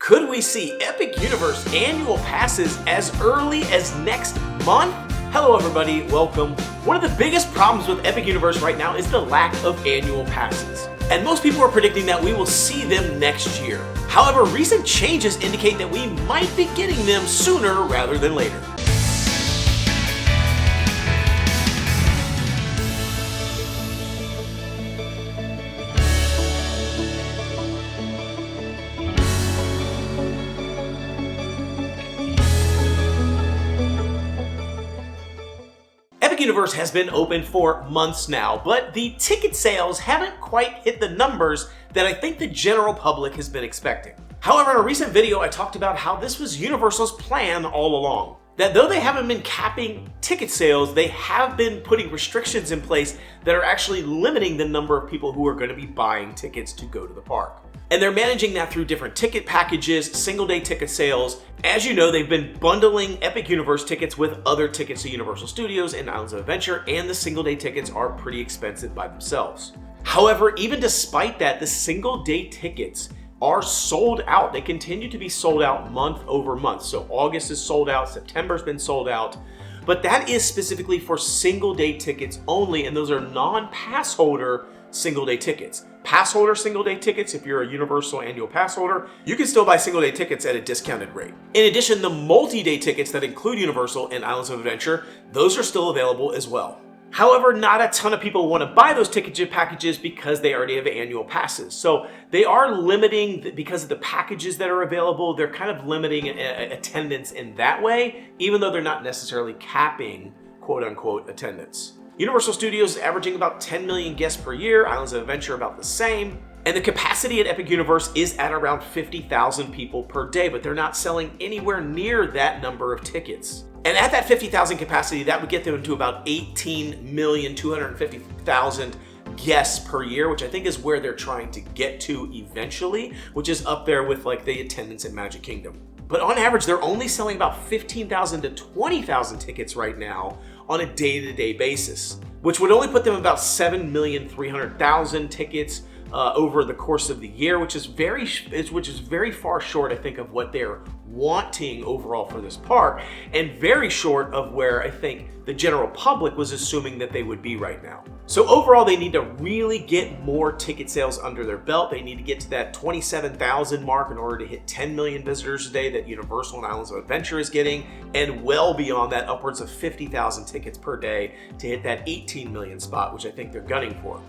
Could we see Epic Universe annual passes as early as next month? Hello everybody, welcome. One of the biggest problems with Epic Universe right now is the lack of annual passes. And most people are predicting that we will see them next year. However, recent changes indicate that we might be getting them sooner rather than later. Epic Universe has been open for months now, but the ticket sales haven't quite hit the numbers that I think the general public has been expecting. However, in a recent video, I talked about how this was Universal's plan all along. That though they haven't been capping ticket sales, they have been putting restrictions in place that are actually limiting the number of people who are going to be buying tickets to go to the park. And they're managing that through different ticket packages, single-day ticket sales. As you know, they've been bundling Epic Universe tickets with other tickets to Universal Studios and Islands of Adventure, and the single-day tickets are pretty expensive by themselves. However, even despite that, the single-day tickets are sold out. They continue to be sold out month over month. So August is sold out, September's been sold out, but that is specifically for single-day tickets only, and those are non-pass holder single-day tickets. Pass holder single-day tickets, if you're a Universal annual pass holder, you can still buy single-day tickets at a discounted rate. In addition, the multi-day tickets that include Universal and Islands of Adventure, those are still available as well. However, not a ton of people want to buy those ticket packages because they already have annual passes. So they are limiting, because of the packages that are available, they're kind of limiting attendance in that way, even though they're not necessarily capping quote-unquote attendance. Universal Studios is averaging about 10 million guests per year, Islands of Adventure about the same, and the capacity at Epic Universe is at around 50,000 people per day, but they're not selling anywhere near that number of tickets. And at that 50,000 capacity, that would get them to about 18,250,000 guests per year, which I think is where they're trying to get to eventually, which is up there with like the attendance at Magic Kingdom. But on average, they're only selling about 15,000 to 20,000 tickets right now on a day-to-day basis, which would only put them about 7,300,000 tickets over the course of the year, which is very far short, I think, of what they're wanting overall for this park, and very short of where I think the general public was assuming that they would be right now. So overall, they need to really get more ticket sales under their belt. They need to get to that 27,000 mark in order to hit 10 million visitors a day that Universal and Islands of Adventure is getting, and well beyond that, upwards of 50,000 tickets per day to hit that 18 million spot, which I think they're gunning for.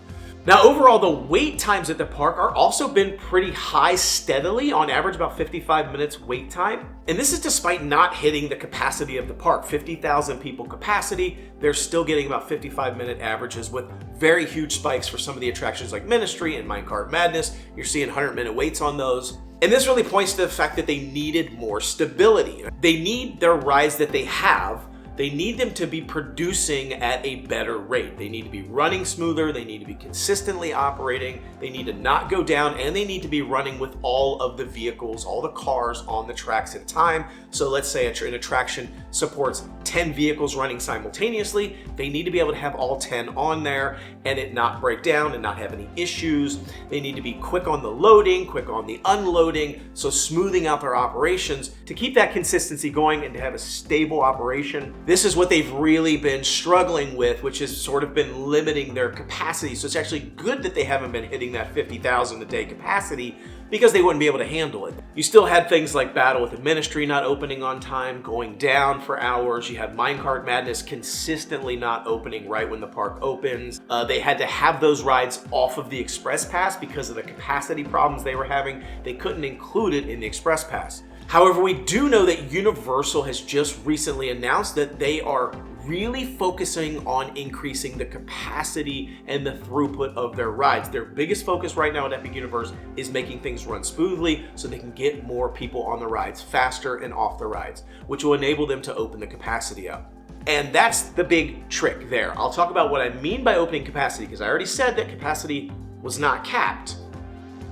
Now, overall, the wait times at the park are also been pretty high steadily, on average about 55 minutes wait time. And this is despite not hitting the capacity of the park. 50,000 people capacity, they're still getting about 55-minute averages with very huge spikes for some of the attractions like Ministry and Minecart Madness. You're seeing 100-minute waits on those. And this really points to the fact that they needed more stability. They need their rides that they have. They need them to be producing at a better rate. They need to be running smoother, they need to be consistently operating, they need to not go down, and they need to be running with all of the vehicles, all the cars on the tracks at a time. So let's say an attraction supports 10 vehicles running simultaneously. They need to be able to have all 10 on there and it not break down and not have any issues. They need to be quick on the loading, quick on the unloading, so smoothing out their operations to keep that consistency going and to have a stable operation. This is what they've really been struggling with, which has sort of been limiting their capacity. So it's actually good that they haven't been hitting that 50,000 a day capacity, because they wouldn't be able to handle it. You still had things like Battle with the Ministry not opening on time, going down for hours. You had Minecart Madness consistently not opening right when the park opens. They had to have those rides off of the Express Pass because of the capacity problems they were having. They couldn't include it in the Express Pass. However, we do know that Universal has just recently announced that they are really focusing on increasing the capacity and the throughput of their rides. Their biggest focus right now at Epic Universe is making things run smoothly so they can get more people on the rides faster and off the rides, which will enable them to open the capacity up. And that's the big trick there. I'll talk about what I mean by opening capacity, because I already said that capacity was not capped,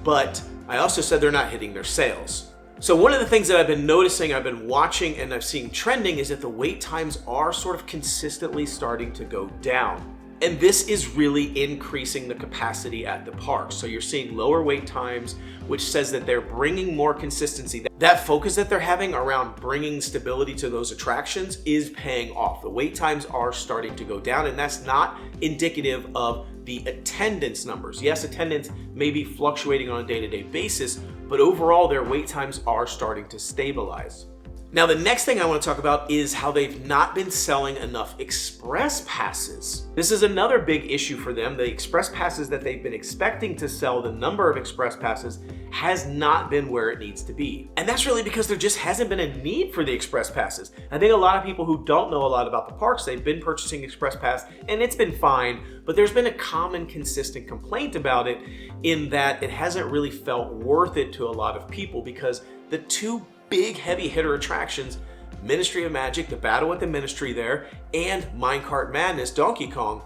but I also said they're not hitting their sales. So one of the things that I've been noticing, I've been watching, and I've seen trending is that the wait times are sort of consistently starting to go down. And this is really increasing the capacity at the park. So you're seeing lower wait times, which says that they're bringing more consistency. That focus that they're having around bringing stability to those attractions is paying off. The wait times are starting to go down, and that's not indicative of the attendance numbers. Yes, attendance may be fluctuating on a day-to-day basis, but overall their wait times are starting to stabilize. Now, the next thing I want to talk about is how they've not been selling enough express passes. This is another big issue for them. The express passes that they've been expecting to sell, the number of express passes has not been where it needs to be. And that's really because there just hasn't been a need for the express passes. I think a lot of people who don't know a lot about the parks, they've been purchasing express pass and it's been fine, but there's been a common consistent complaint about it in that it hasn't really felt worth it to a lot of people because the two big heavy hitter attractions, Ministry of Magic, the Battle at the Ministry there, and Minecart Madness, Donkey Kong,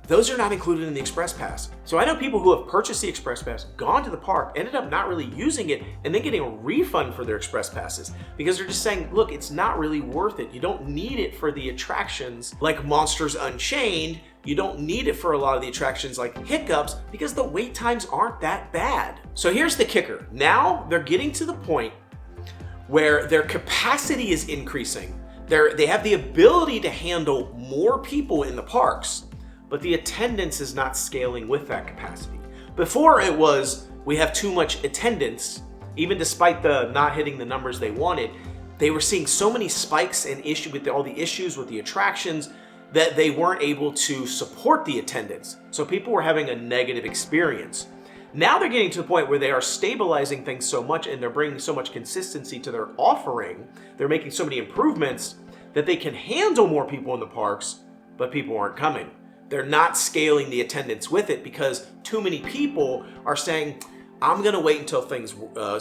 those are not included in the Express Pass. So I know people who have purchased the Express Pass, gone to the park, ended up not really using it, and then getting a refund for their Express Passes because they're just saying, look, it's not really worth it. You don't need it for the attractions like Monsters Unchained. You don't need it for a lot of the attractions like Hiccups because the wait times aren't that bad. So here's the kicker. Now they're getting to the point where their capacity is increasing. They have the ability to handle more people in the parks, but the attendance is not scaling with that capacity. Before it was, we have too much attendance, even despite the not hitting the numbers they wanted, they were seeing so many spikes and issue with all the issues with the attractions that they weren't able to support the attendance. So people were having a negative experience. Now they're getting to the point where they are stabilizing things so much and they're bringing so much consistency to their offering, they're making so many improvements that they can handle more people in the parks, but people aren't coming. They're not scaling the attendance with it because too many people are saying, I'm gonna wait until things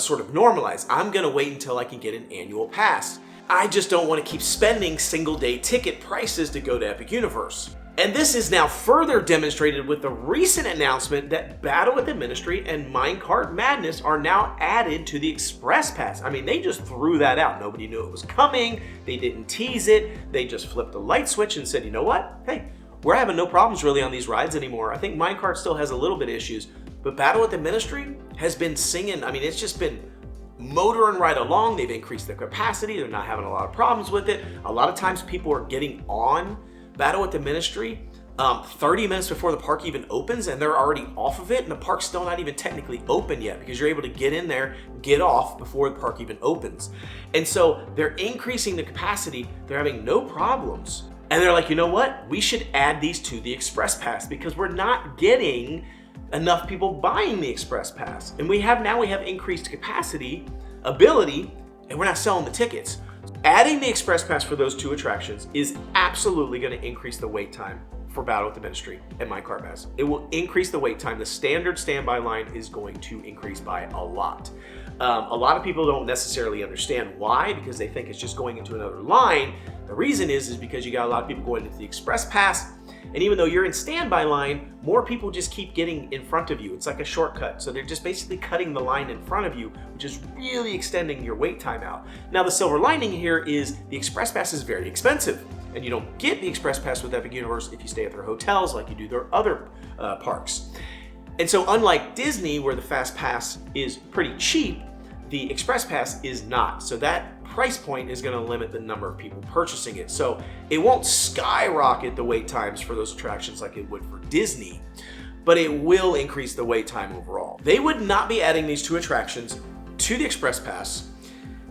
sort of normalize. I'm gonna wait until I can get an annual pass. I just don't wanna keep spending single day ticket prices to go to Epic Universe. And this is now further demonstrated with the recent announcement that Battle at the Ministry and Minecart Madness are now added to the Express Pass. I mean, they just threw that out. Nobody knew it was coming. They didn't tease it. They just flipped a light switch and said, you know what? Hey, we're having no problems really on these rides anymore. I think Minecart still has a little bit of issues, but Battle at the Ministry has been singing. I mean, it's just been motoring right along. They've increased their capacity. They're not having a lot of problems with it. A lot of times people are getting on Battle at the Ministry 30 minutes before the park even opens and they're already off of it, and the park's still not even technically open yet because you're able to get in there, get off before the park even opens. And so they're increasing the capacity, they're having no problems. And they're like, you know what? We should add these to the Express Pass because we're not getting enough people buying the Express Pass. And we have increased capacity, ability, and we're not selling the tickets. Adding the Express Pass for those two attractions is absolutely going to increase the wait time for Battle at the Ministry and Minecart Pass. It will increase the wait time. The standard standby line is going to increase by a lot. A lot of people don't necessarily understand why because they think it's just going into another line. The reason is because you got a lot of people going into the Express Pass, and even though you're in standby line, more people just keep getting in front of you. It's like a shortcut. So they're just basically cutting the line in front of you, which is really extending your wait time out. Now, the silver lining here is the Express Pass is very expensive, and you don't get the Express Pass with Epic Universe if you stay at their hotels like you do their other parks. And so unlike Disney, where the Fast Pass is pretty cheap, the Express Pass is not. So that price point is going to limit the number of people purchasing it. So it won't skyrocket the wait times for those attractions like it would for Disney, but it will increase the wait time overall. They would not be adding these two attractions to the Express Pass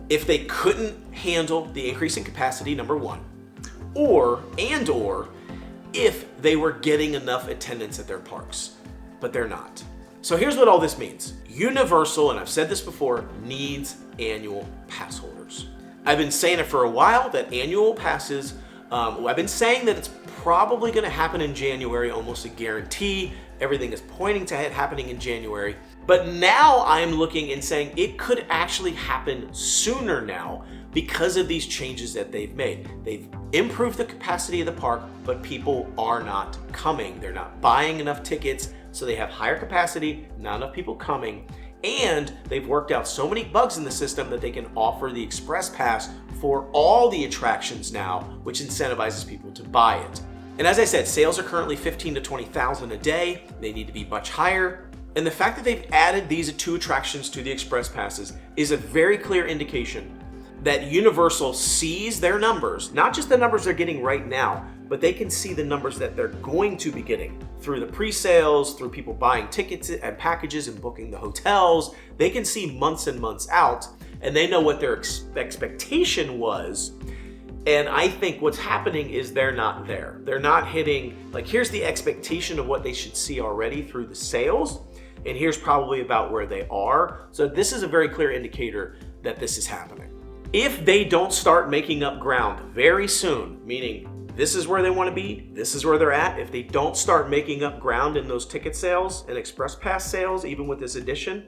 if they couldn't handle the increase in capacity, number one, or if they were getting enough attendance at their parks, but they're not. So here's what all this means. Universal, and I've said this before, needs annual pass holders. I've been saying it for a while that annual passes, I've been saying that it's probably gonna happen in January, almost a guarantee. Everything is pointing to it happening in January. But now I'm looking and saying it could actually happen sooner now because of these changes that they've made. They've improved the capacity of the park, but people are not coming. They're not buying enough tickets, so they have higher capacity, not enough people coming, and they've worked out so many bugs in the system that they can offer the Express Pass for all the attractions now, which incentivizes people to buy it. And as I said, sales are currently 15 to 20,000 a day. They need to be much higher. And the fact that they've added these 2 attractions to the Express Passes is a very clear indication that Universal sees their numbers, not just the numbers they're getting right now, but they can see the numbers that they're going to be getting through the pre-sales, through people buying tickets and packages and booking the hotels. They can see months and months out, and they know what their expectation was. And I think what's happening is they're not there. They're not hitting, like, here's the expectation of what they should see already through the sales, and here's probably about where they are. So this is a very clear indicator that this is happening. If they don't start making up ground very soon, meaning this is where they want to be, this is where they're at, if they don't start making up ground in those ticket sales and Express Pass sales, even with this addition,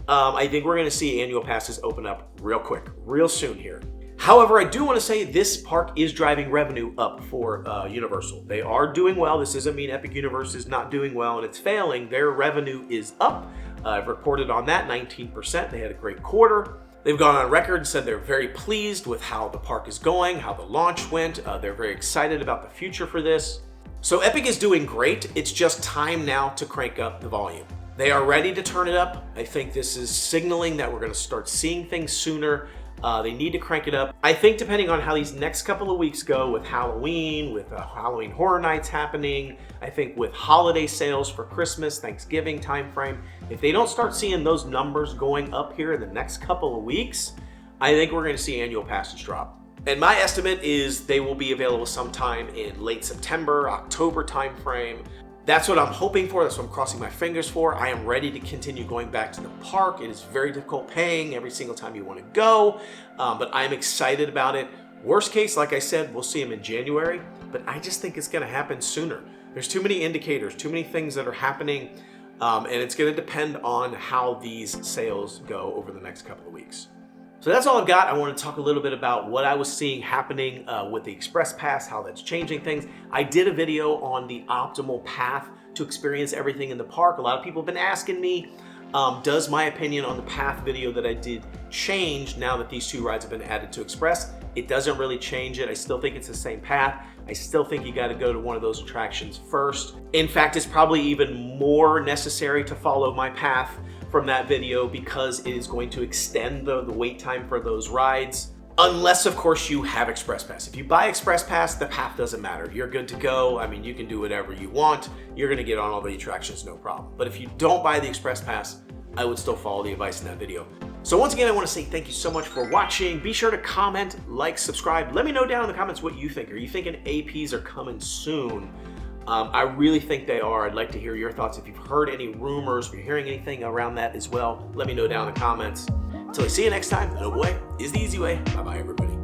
I think we're going to see annual passes open up real quick, real soon here. However, I do want to say this park is driving revenue up for Universal. They are doing well. This doesn't mean Epic Universe is not doing well and it's failing. Their revenue is up. I've reported on that, 19%. They had a great quarter. They've gone on record and said they're very pleased with how the park is going, how the launch went. They're very excited about the future for this. So Epic is doing great. It's just time now to crank up the volume. They are ready to turn it up. I think this is signaling that we're going to start seeing things sooner. They need to crank it up. I think depending on how these next couple of weeks go with Halloween, with Halloween Horror Nights happening, I think with holiday sales for Christmas, Thanksgiving timeframe, if they don't start seeing those numbers going up here in the next couple of weeks, I think we're going to see annual passes drop. And my estimate is they will be available sometime in late September, October timeframe. That's what I'm hoping for. That's what I'm crossing my fingers for. I am ready to continue going back to the park. It is very difficult paying every single time you want to go, but I'm excited about it. Worst case, like I said, we'll see them in January, but I just think it's going to happen sooner. There's too many indicators, too many things that are happening, and it's going to depend on how these sales go over the next couple of weeks. So that's all I've got. I want to talk a little bit about what I was seeing happening with the Express Pass, how that's changing things. I did a video on the optimal path to experience everything in the park. A lot of people have been asking me, does my opinion on the path video that I did change now that these 2 rides have been added to Express? It doesn't really change it. I still think it's the same path. I still think you got to go to one of those attractions first. In fact, it's probably even more necessary to follow my path from that video because it is going to extend the wait time for those rides. Unless, of course, you have Express Pass. If you buy Express Pass, the path doesn't matter. You're good to go. I mean, you can do whatever you want. You're going to get on all the attractions, no problem. But if you don't buy the Express Pass, I would still follow the advice in that video. So once again, I want to say thank you so much for watching. Be sure to comment, like, subscribe. Let me know down in the comments what you think. Are you thinking APs are coming soon? I really think they are. I'd like to hear your thoughts. If you've heard any rumors, if you're hearing anything around that as well, let me know down in the comments. Until I see you next time, the way is the easy way. Bye-bye, everybody.